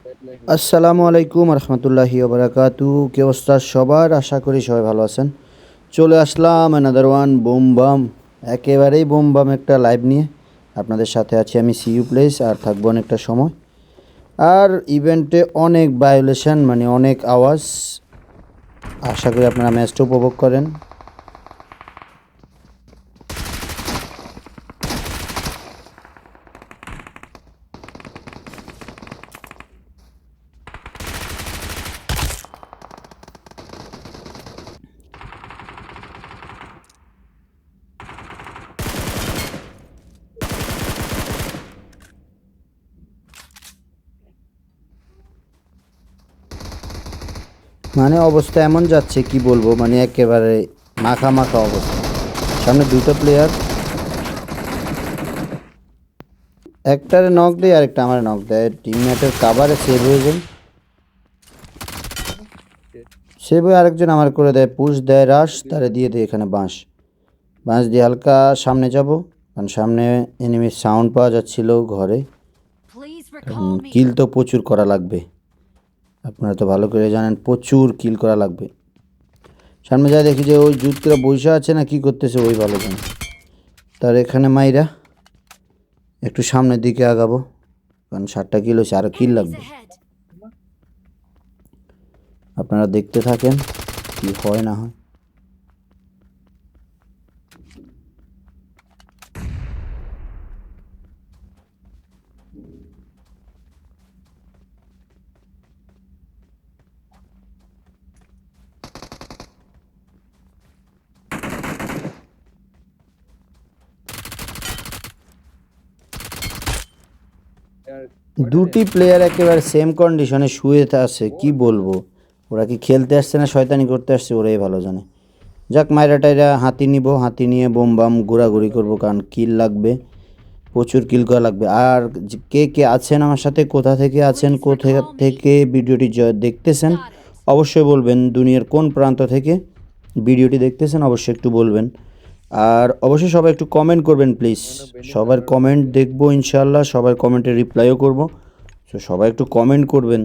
আসসালামু আলাইকুম রহমতুল্লাহি ওবরাকাতু। কি অবস্থা সবার? আশা করি সবাই ভালো আছেন। চলে আসলাম অ্যানাদার ওয়ান বুম বাম, একেবারেই বুম বাম একটা লাইভ নিয়ে। আপনাদের সাথে আছি আমি সিইউ প্লেস, আর থাকবো অনেকটা সময়। আর ইভেন্টে অনেক ভায়োলেশন, মানে অনেক আওয়াজ। আশা করি আপনারা ম্যাচটা উপভোগ করেন। মানে অবস্থা এমন যাচ্ছে কি বলবো, মানে একেবারে মাখা মাখা অবস্থা। সামনে দুটো প্লেয়ার, একটারে নক দেয় আরেকটা আমার নক দেয়, টিমমেটের কাভারে সেভ হয়ে যায়। সেভ হয়ে আরেকজন আমার করে দেয়, পুশ দেয়, রাশ তারে দিয়ে দেয় এখানে বাঁশ। বাঁশ দিয়ে হালকা সামনে যাব, কারণ সামনে এনিমির সাউন্ড পাওয়া যাচ্ছিল ঘরে। কারণ কিল তো প্রচুর করা লাগবে, আপনারা তো ভালো করে জানেন প্রচুর কিল করা লাগবে। সামনে যা দেখি যে ওই জুতরা বৈশা আছে না, কি করতেছে ওই ভালো জানে। তার এখানে মাইরা একটু সামনের দিকে আগাবো, কারণ 7টা কিল হয়েছে, আরও কিল লাগবে। আপনারা দেখতে থাকেন কি হয় না হয়। দুটি প্লেয়ার একেবারে সেম কন্ডিশনে শুয়ে আছে, কি বলবো। ওরা কি খেলতে আসছে না শয়তানি করতে আসছে, ওরাই ভালো জানে। যাক, মাইরা টাইরা হাতি নিব, হাতি নিয়ে বোম বাম ঘোরাঘুরি করবো, কারণ কিল লাগবে, প্রচুর কিল করা লাগবে। আর কে কে আছেন আমার সাথে, কোথা থেকে আছেন, কোথা থেকে ভিডিওটি দেখতেছেন অবশ্যই বলবেন। দুনিয়ার কোন প্রান্ত থেকে ভিডিওটি দেখতেছেন অবশ্যই একটু বলবেন। আর অবশ্যই সবাই একটু কমেন্ট করবেন প্লিজ। সবার কমেন্ট দেখবো ইনশাল্লাহ, সবার কমেন্টে রিপ্লাইও করব। তো সবাই একটু কমেন্ট করবেন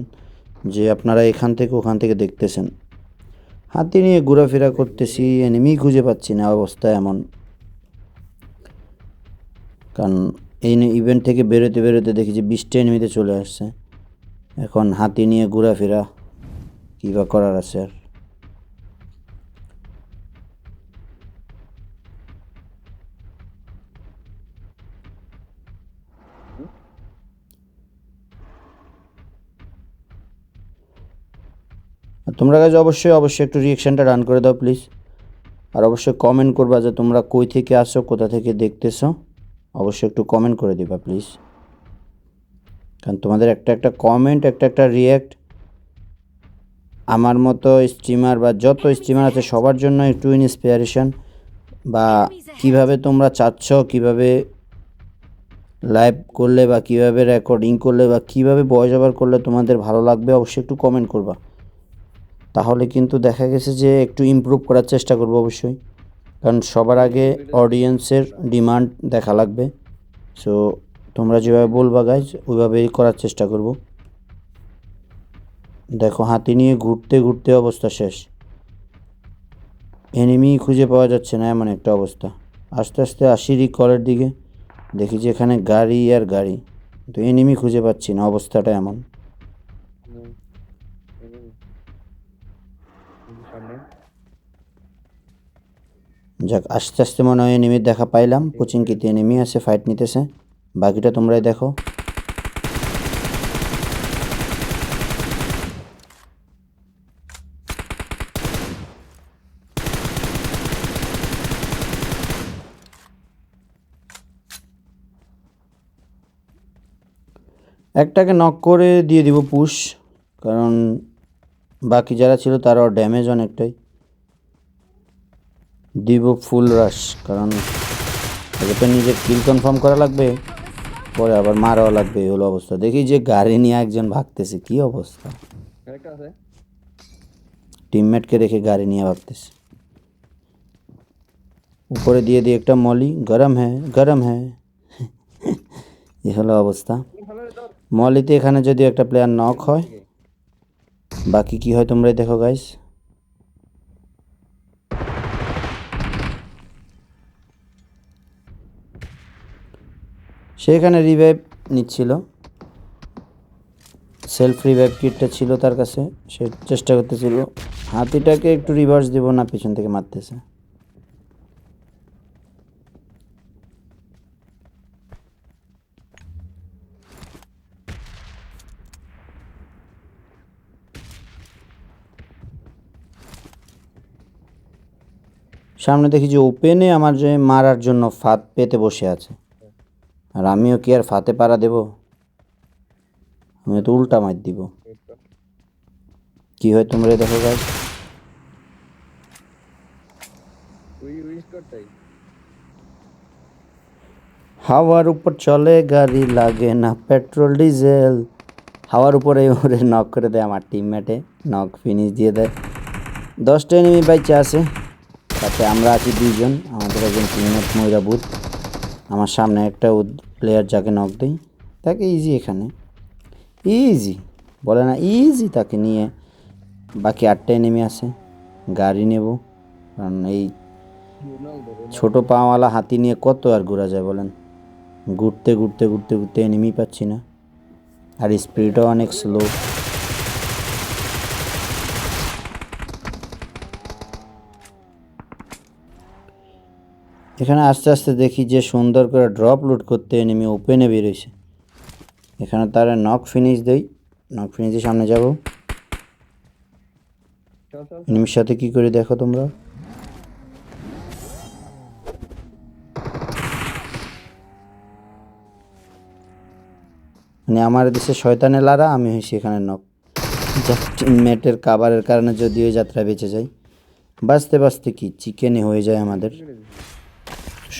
যে আপনারা এখান থেকে ওখান থেকে দেখতেছেন। হাতি নিয়ে ঘোরাফেরা করতেছি, এনিমি খুঁজে পাচ্ছি না, অবস্থা এমন। কারণ এই ইভেন্ট থেকে বেরোতে বেরোতে দেখি যে 20টা এনিমিতে চলে আসছে। এখন হাতি নিয়ে ঘোরাফেরা কী বা করার আছে আর। তোমরা কাছে অবশ্যই অবশ্যই একটু রিয়েকশানটা রান করে দাও প্লিজ। আর অবশ্যই কমেন্ট করবা যে তোমরা কই থেকে আসো, কোথা থেকে দেখতেছো, অবশ্যই একটু কমেন্ট করে দিবা প্লিজ। কারণ তোমাদের একটা একটা কমেন্ট, একটা একটা রিয়্যাক্ট আমার মতো স্ট্রিমার বা যত স্ট্রিমার আছে সবার জন্য একটু ইন্সপিরেশন, বা কিভাবে তোমরা চাচ্ছ, কিভাবে লাইভ করলে বা কিভাবে রেকর্ডিং করলে বা কিভাবে ভয়েস ওভার করলে তোমাদের ভালো লাগবে, অবশ্যই একটু কমেন্ট করবা। তাহলে কিন্তু দেখা গেছে যে একটু ইমপ্রুভ করার চেষ্টা করবো অবশ্যই। কারণ সবার আগে অডিয়েন্সের ডিমান্ড দেখা লাগবে। সো তোমরা যেভাবে বলবা গাইজ ওইভাবেই করার চেষ্টা করব। দেখো হাতি নিয়ে ঘুরতে ঘুরতে অবস্থা শেষ, এনিমি খুঁজে পাওয়া যাচ্ছে না, এমন একটা অবস্থা। আস্তে আস্তে আসি রিকলের দিকে, দেখি যে এখানে গাড়ি আর গাড়ি, তো এনিমি খুঁজে পাচ্ছি না, অবস্থাটা এমন। যাক, আস্তে আস্তে মনে হয় এনিমির দেখা পাইলাম, কোচিংকিতে এনিমি আছে, ফাইট নিতেছে। বাকিটা তোমরাই দেখো। একটাকে নক করে দিয়ে দিব পুশ, কারণ বাকি যারা ছিল তারাও ড্যামেজ অনেকটাই। দিব ফুল রাশ, কারণ আগে তো নিজের কিল কনফার্ম করা লাগবে, পরে আবার মারাও লাগবে, এই হলো অবস্থা। দেখি যে গাড়ি নিয়ে একজন ভাগতেছে, কি অবস্থা। টিমমেটকে রেখে গাড়ি নিয়ে ভাগতেছে। উপরে দিয়ে দিয়ে একটা মলি, গরম হ্যাঁ গরম হ্যাঁ। এই হলো অবস্থা। মলিতে এখানে যদি একটা প্লেয়ার নক হয়, বাকি কি হয় তোমরাই দেখো গাইস। সে এখানে রিভাইভ নিচ্ছিল, সেলফ রিভাইভ কিটটা ছিল তার কাছে, সে চেষ্টা করতেছিল হাতিটাকে একটু রিভার্স দিব, না পিছন থেকে মারতেছে। সামনে দেখি যে ওপেনে আমার যে মারার জন্য ফাঁদ পেতে বসে আছে, আর আমিও কি আর ফাতে পাড়া দেব? আমি তো উল্টা মার দিব। কি হয় তোমরা দেখো গাইস। হাওয়ার উপর চলে গাড়ি, লাগে না পেট্রোল ডিজেল। হাওয়ার উপরে ওরে নক করে দেয় আমার টিমমেটে, নক ফিনিশ দিয়ে দেয়। 10টা এনিমি বাইচে আছে, তাতে আমরা আছি 2জন, আমাদের একজন টিমমেট ময়রাবুত। আমার সামনে একটা প্লেয়ার যাকে নক দেই তাকে ইজি, এখানে ইজি বলে না, ইজি তাকে নিয়ে। বাকি 8টা এনিমি আছে, গাড়ি নেব, কারণ এই ছোট পাওয়ালা হাতি নিয়ে কত আর ঘোরা যায় বলেন। ঘুরতে ঘুরতে ঘুরতে ঘুরতে এনিমি পাচ্ছি না, আর স্পিডও অনেক স্লো। এখানে আস্তে আস্তে দেখি যে সুন্দর করে ড্রপ লুট করতে এনিমি ওপেনে বেরোইছে। এখানে তারা নক ফিনিশ দেই, নক ফিনিশের সামনে যাব। এনিমির সাথে কি করে দেখো তোমরা। মানে আমার দেশে শয়তানে লারা, আমি হয়েছি এখানে নক। টিমমেটের কাভারের কারণে যদিও যাত্রা বেঁচে যায়, বাঁচতে বাঁচতে কি চিকেনে হয়ে যায় আমাদের।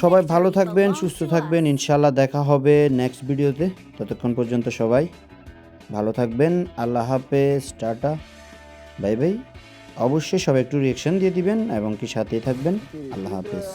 সবাই ভালো থাকবেন, সুস্থ থাকবেন, ইনশাল্লাহ দেখা হবে নেক্সট ভিডিওতে। ততক্ষণ পর্যন্ত সবাই ভালো থাকবেন, আল্লাহ হাফেজ, টাটা, বাই বাই। অবশ্যই সবাই একটু রিয়েকশন দিয়ে দিবেন এবং কি সাথেই থাকবেন। আল্লাহ হাফেজ।